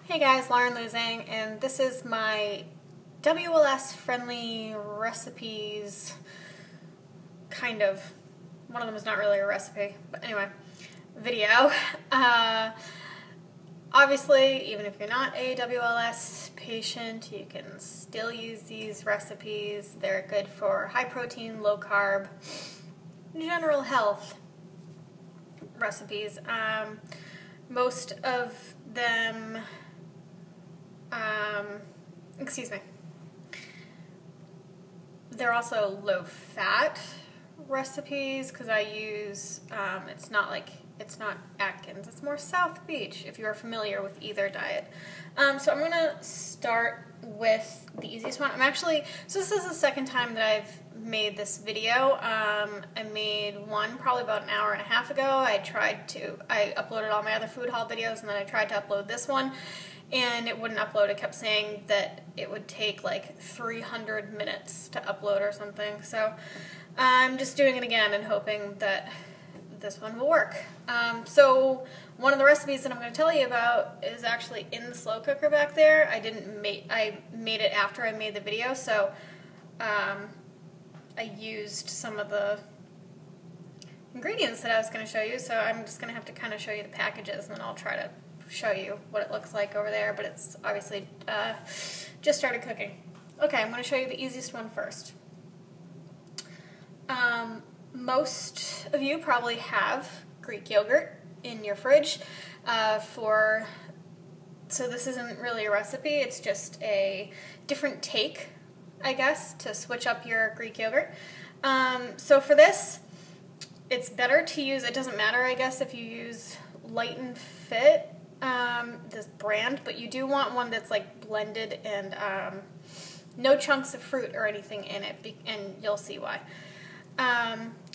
Hey guys, Lauren Losing, and this is my WLS friendly recipes, kind of. One of them is not really a recipe, but anyway, video. Obviously, even if you're not a WLS patient, you can still use these recipes. They're good for high protein, low carb, general health recipes. Most of them they're also low-fat recipes because I use, it's not Atkins, it's more South Beach if you're familiar with either diet. So I'm going to start with the easiest one. So this is the second time that I've made this video. I made one probably about an hour and a half ago. I uploaded all my other food haul videos and then I tried to upload this one. And it wouldn't upload. It kept saying that it would take like 300 minutes to upload or something. So I'm just doing it again and hoping that this one will work. So one of the recipes that I'm going to tell you about is actually in the slow cooker back there. I made it after I made the video, so I used some of the ingredients that I was going to show you. So I'm just going to have to kind of show you the packages, and then I'll try to show you what it looks like over there, but it's obviously just started cooking. Okay, I'm going to show you the easiest one first. Most of you probably have Greek yogurt in your fridge. So this isn't really a recipe, it's just a different take, I guess, to switch up your Greek yogurt. So for this, it's better to use, it doesn't matter, I guess, if you use Light and Fit, this brand, but you do want one that's like blended and no chunks of fruit or anything in it, and you'll see why.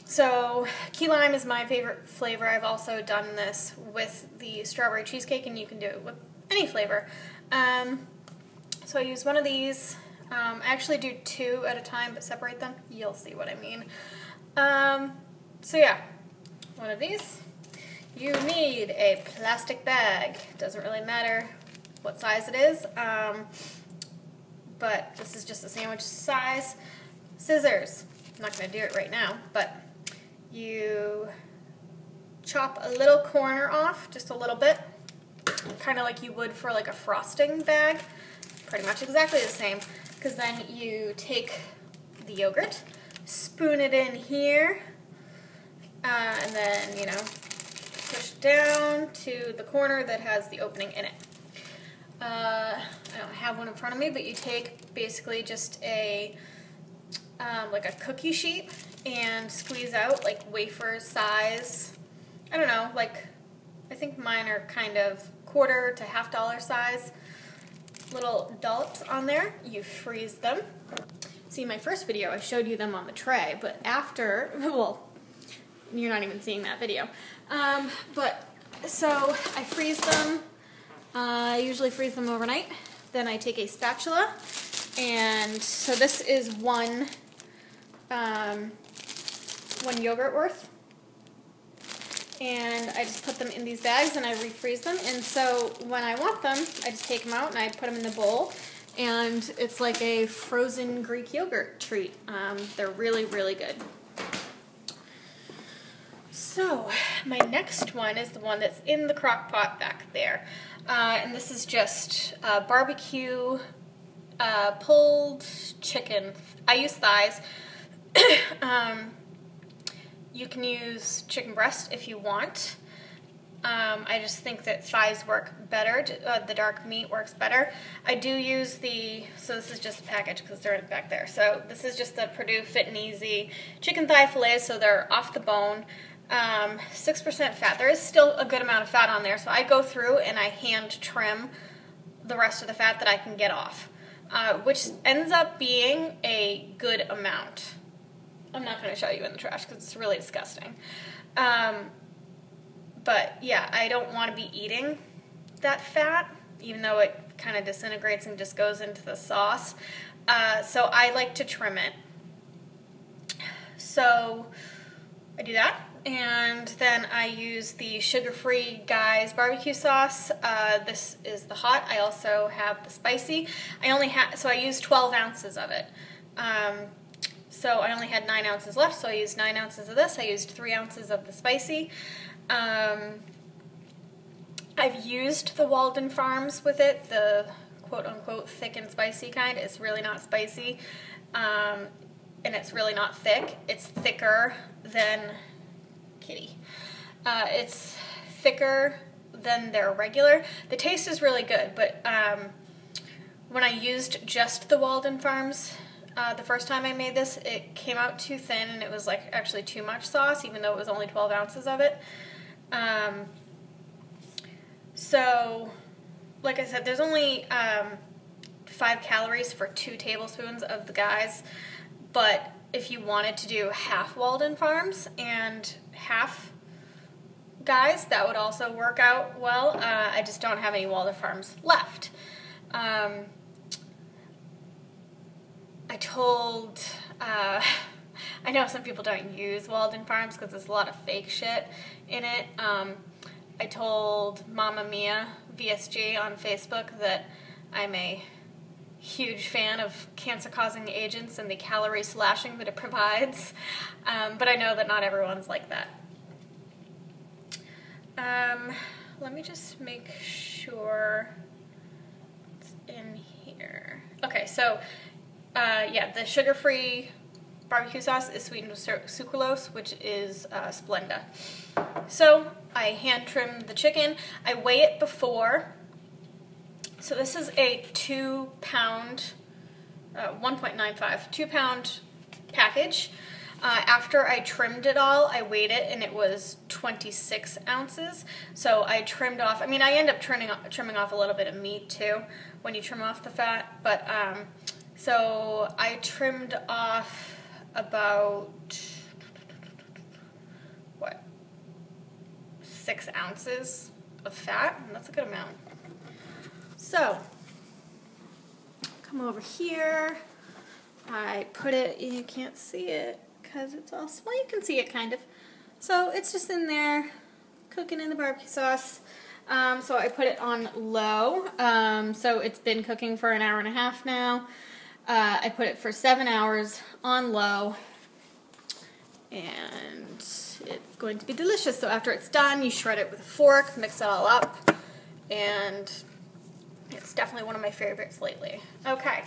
So key lime is my favorite flavor. I've also done this with the strawberry cheesecake, and you can do it with any flavor. So I use one of these. I actually do two at a time, but separate them. You'll see what I mean. So yeah, one of these. You need a plastic bag. Doesn't really matter what size it is, but this is just a sandwich size. Scissors. I'm not going to do it right now, but you chop a little corner off, just a little bit, kind of like you would for like a frosting bag. Pretty much exactly the same, because then you take the yogurt, spoon it in here, and then, push down to the corner that has the opening in it. I don't have one in front of me, but you take basically just like a cookie sheet and squeeze out like wafer size. I don't know, I think mine are kind of quarter to $half size little dollops on there. You freeze them. See, my first video I showed you them on the tray, but after, well, you're not even seeing that video. So I freeze them. I usually freeze them overnight. Then I take a spatula, and so this is one yogurt worth. And I just put them in these bags and I refreeze them. And so when I want them, I just take them out and I put them in the bowl. And it's like a frozen Greek yogurt treat. They're really, really good. So, my next one is the one that's in the crock pot back there. And this is just barbecue pulled chicken. I use thighs. You can use chicken breast if you want. I just think that thighs work better. The dark meat works better. I do use so this is just a package because they're back there. So this is just the Perdue Fit and Easy chicken thigh fillets, so they're off the bone. 6% fat. There is still a good amount of fat on there, so I go through and I hand trim the rest of the fat that I can get off, which ends up being a good amount. I'm not going to show you in the trash because it's really disgusting. But yeah, I don't want to be eating that fat, even though it kind of disintegrates and just goes into the sauce. So I like to trim it. So I do that, And then I use the sugar-free Guy's barbecue sauce. This is the hot. I also have the spicy. So I used 12 ounces of it. So I only had 9 ounces left, so I used 9 ounces of this. I used 3 ounces of the spicy. I've used the Walden Farms with it, the quote-unquote thick and spicy kind. It's really not spicy, and it's really not thick. It's thicker than Kitty. It's thicker than their regular. The taste is really good, but when I used just the Walden Farms the first time I made this, it came out too thin, and it was like actually too much sauce, even though it was only 12 ounces of it. So, like I said, there's only 5 calories for 2 tablespoons of the Guy's, but if you wanted to do half Walden Farms and half Guy's, that would also work out well. I just don't have any Walden Farms left. I know some people don't use Walden Farms because there's a lot of fake shit in it. I told Mama Mia VSG on Facebook that I'm a huge fan of cancer-causing agents and the calorie slashing that it provides, but I know that not everyone's like that. Let me just make sure it's in here. Okay, so yeah, the sugar-free barbecue sauce is sweetened with sucralose, which is Splenda. So I hand trim the chicken. I weigh it before. So this is a 2-pound, 1.95, 2-pound package. After I trimmed it all, I weighed it, and it was 26 ounces. So I trimmed off, I mean, I end up trimming off a little bit of meat too when you trim off the fat, but so I trimmed off about, 6 ounces of fat, and that's a good amount. So, come over here. I put it, you can't see it because it's all small. You can see it kind of. So it's just in there, cooking in the barbecue sauce. So I put it on low. So it's been cooking for an hour and a half now. I put it for 7 hours on low. And it's going to be delicious. So after it's done, you shred it with a fork, mix it all up, and it's definitely one of my favorites lately. Okay,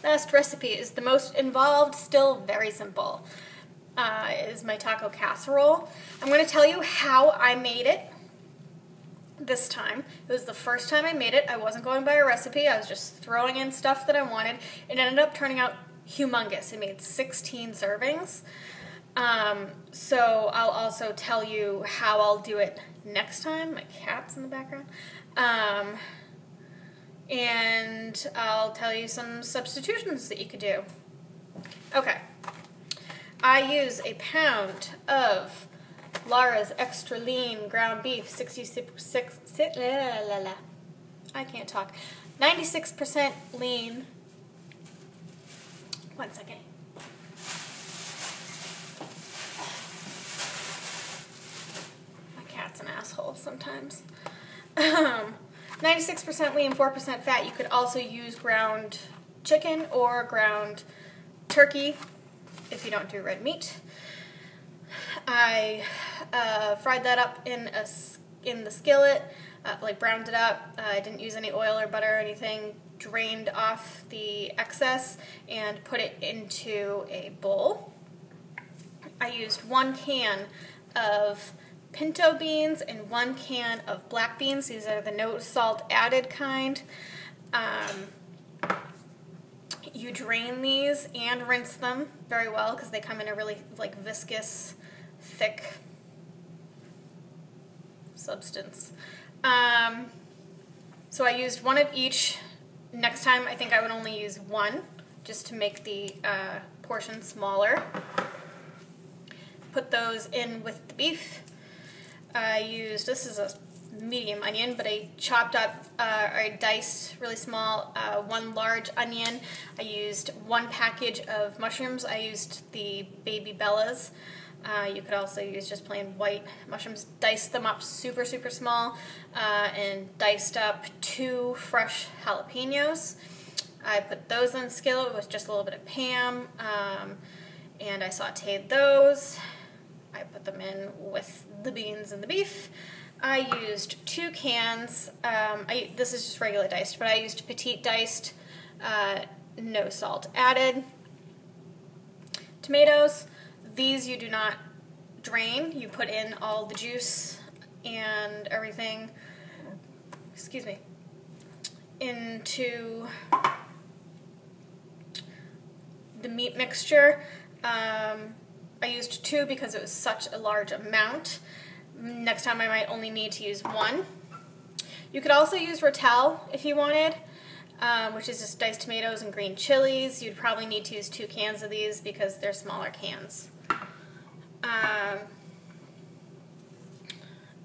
last recipe is the most involved, still very simple. Is my taco casserole. I'm going to tell you how I made it this time. It was the first time I made it. I wasn't going by a recipe. I was just throwing in stuff that I wanted. It ended up turning out humongous. It made 16 servings. So I'll also tell you how I'll do it next time. My cat's in the background. And I'll tell you some substitutions that you could do. Okay. I use a pound of Lara's Extra Lean ground beef, 96% lean. One second. My cat's an asshole sometimes. 96% lean, 4% fat. You could also use ground chicken or ground turkey if you don't do red meat. I fried that up in the skillet, like browned it up. I didn't use any oil or butter or anything. Drained off the excess and put it into a bowl. I used 1 can of pinto beans and 1 can of black beans. These are the no salt added kind. You drain these and rinse them very well because they come in a really like viscous, thick substance. So I used 1 of each. Next time I think I would only use 1 just to make the portion smaller. Put those in with the beef. I used, this is a medium onion, but I chopped up, or I diced really small, 1 large onion. I used 1 package of mushrooms. I used the Baby Bellas. You could also use just plain white mushrooms, dice them up super, super small, and diced up 2 fresh jalapenos. I put those on the skillet with just a little bit of Pam, and I sauteed those. I put them in with the beans and the beef. I used 2 cans. This is just regular diced, but I used petite diced, no salt added. Tomatoes. These you do not drain. You put in all the juice and everything, excuse me, into the meat mixture. I used 2 because it was such a large amount. Next time I might only need to use 1. You could also use rotel if you wanted, which is just diced tomatoes and green chilies. You'd probably need to use 2 cans of these because they're smaller cans.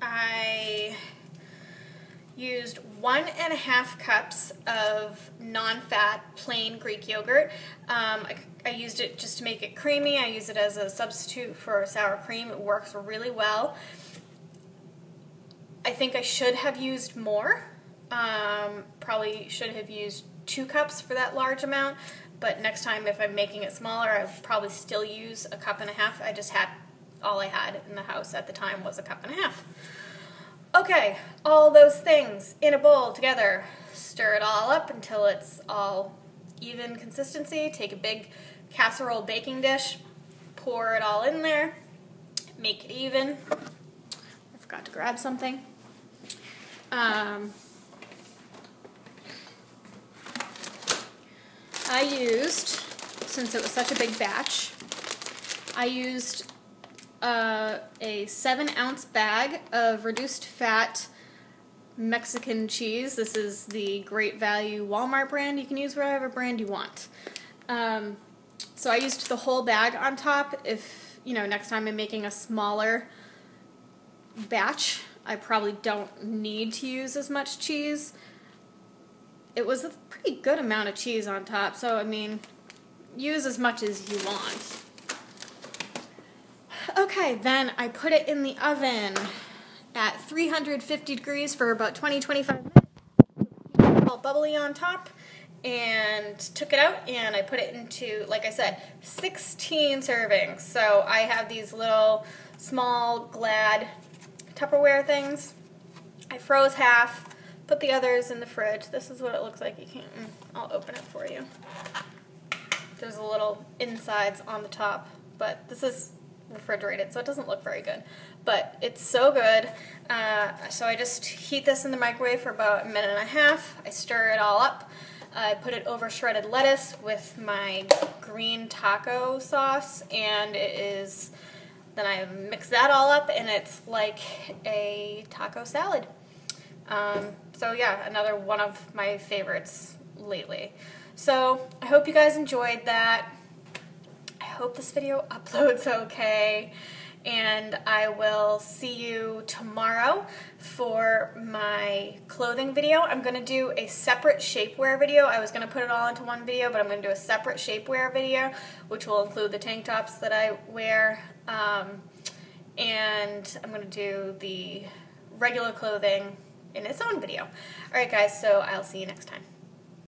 I used 1.5 cups of non-fat plain Greek yogurt. I used it just to make it creamy. I use it as a substitute for sour cream. It works really well. I think I should have used more. Probably should have used 2 cups for that large amount, but next time if I'm making it smaller, I'll probably still use 1.5 cups. I just had, all I had in the house at the time was 1.5 cups. Okay, all those things in a bowl together. Stir it all up until it's all even consistency. Take a big casserole baking dish, pour it all in there, make it even. I forgot to grab something. I used, since it was such a big batch, I used a 7-ounce bag of reduced fat Mexican cheese. This is the Great Value Walmart brand. You can use whatever brand you want. So I used the whole bag on top. If, you know, next time I'm making a smaller batch, I probably don't need to use as much cheese. It was a pretty good amount of cheese on top, so I mean, use as much as you want. Okay, then I put it in the oven at 350 degrees for about 20-25 minutes. All bubbly on top, and took it out and I put it into, like I said, 16 servings. So I have these little small Glad Tupperware things. I froze half, put the others in the fridge. This is what it looks like. You can't, I'll open it for you. There's a little insides on the top, but this is refrigerated, so it doesn't look very good. But it's so good. So I just heat this in the microwave for about 1.5 minutes. I stir it all up. I put it over shredded lettuce with my green taco sauce, and then I mix that all up, and it's like a taco salad. So yeah, another one of my favorites lately. So I hope you guys enjoyed that. I hope this video uploads okay, and I will see you tomorrow for my clothing video. I'm going to do a separate shapewear video. I was going to put it all into one video, but I'm going to do a separate shapewear video, which will include the tank tops that I wear, and I'm going to do the regular clothing in its own video. Alright guys, so I'll see you next time.